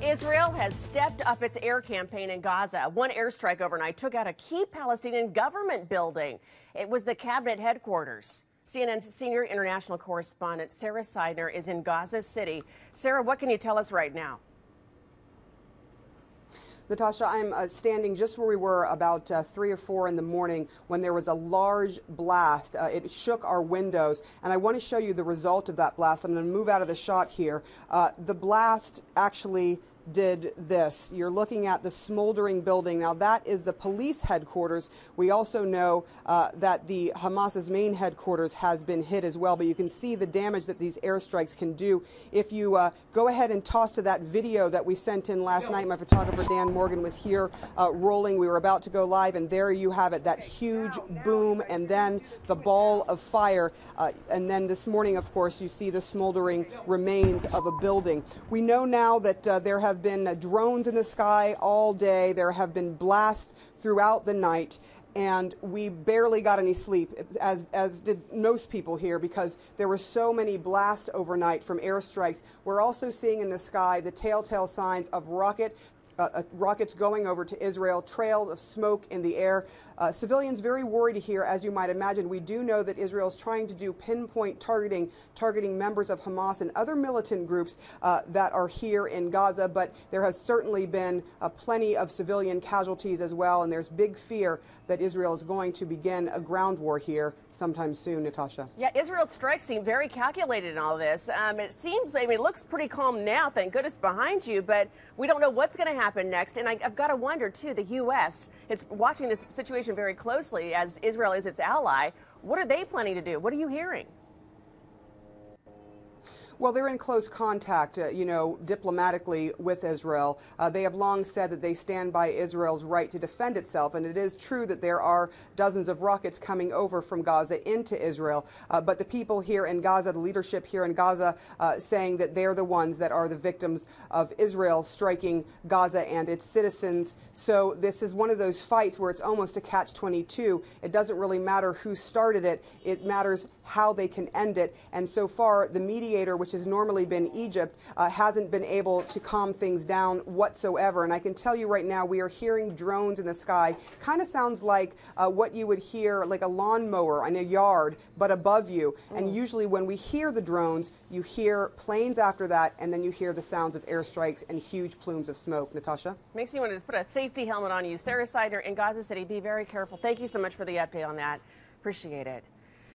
Israel has stepped up its air campaign in Gaza. One airstrike overnight took out a key Palestinian government building. It was the cabinet headquarters. CNN's senior international correspondent Sarah Seidner is in Gaza City. Sarah, what can you tell us right now? Natasha, I'm standing just where we were about 3 or 4 in the morning when there was a large blast. It shook our windows, and I want to show you the result of that blast. I'm going to move out of the shot here. The blast actually did this. You're looking at the smoldering building. Now, that is the police headquarters. We also know that the Hamas's main headquarters has been hit as well, but you can see the damage that these airstrikes can do. If you go ahead and toss to that video that we sent in last night, my photographer Dan Morgan was here rolling. We were about to go live, and there you have it, that huge boom, and then the ball of fire. And then this morning, of course, you see the smoldering remains of a building. We know now that there have been drones in the sky all day. There have been blasts throughout the night, and we barely got any sleep, as did most people here, because there were so many blasts overnight from airstrikes. We're also seeing in the sky the telltale signs of rockets going over to Israel, trails of smoke in the air. Civilians very worried here, as you might imagine. We do know that Israel is trying to do pinpoint targeting members of Hamas and other militant groups that are here in Gaza, but there has certainly been plenty of civilian casualties as well, and there's big fear that Israel is going to begin a ground war here sometime soon, Natasha. Yeah, Israel's strikes seem very calculated in all this. It looks pretty calm now, thank goodness, behind you, but we don't know what's going to happen next. And I've got to wonder, too, the U.S. is watching this situation very closely, as Israel is its ally. What are they planning to do? What are you hearing? Well, they're in close contact, diplomatically with Israel. They have long said that they stand by Israel's right to defend itself, and it is true that there are dozens of rockets coming over from Gaza into Israel. But the people here in Gaza, the leadership here in Gaza, saying that they're the ones that are the victims of Israel striking Gaza and its citizens. So this is one of those fights where it's almost a catch-22. It doesn't really matter who started it. It matters how they can end it. And so far, the mediator, which has normally been Egypt, hasn't been able to calm things down whatsoever. And I can tell you right now, we are hearing drones in the sky. Kind of sounds like what you would hear like a lawnmower in a yard, but above you. And usually when we hear the drones, you hear planes after that, and then you hear the sounds of airstrikes and huge plumes of smoke. Natasha? Makes me want to just put a safety helmet on you. Sarah Seidner in Gaza City, be very careful. Thank you so much for the update on that. Appreciate it.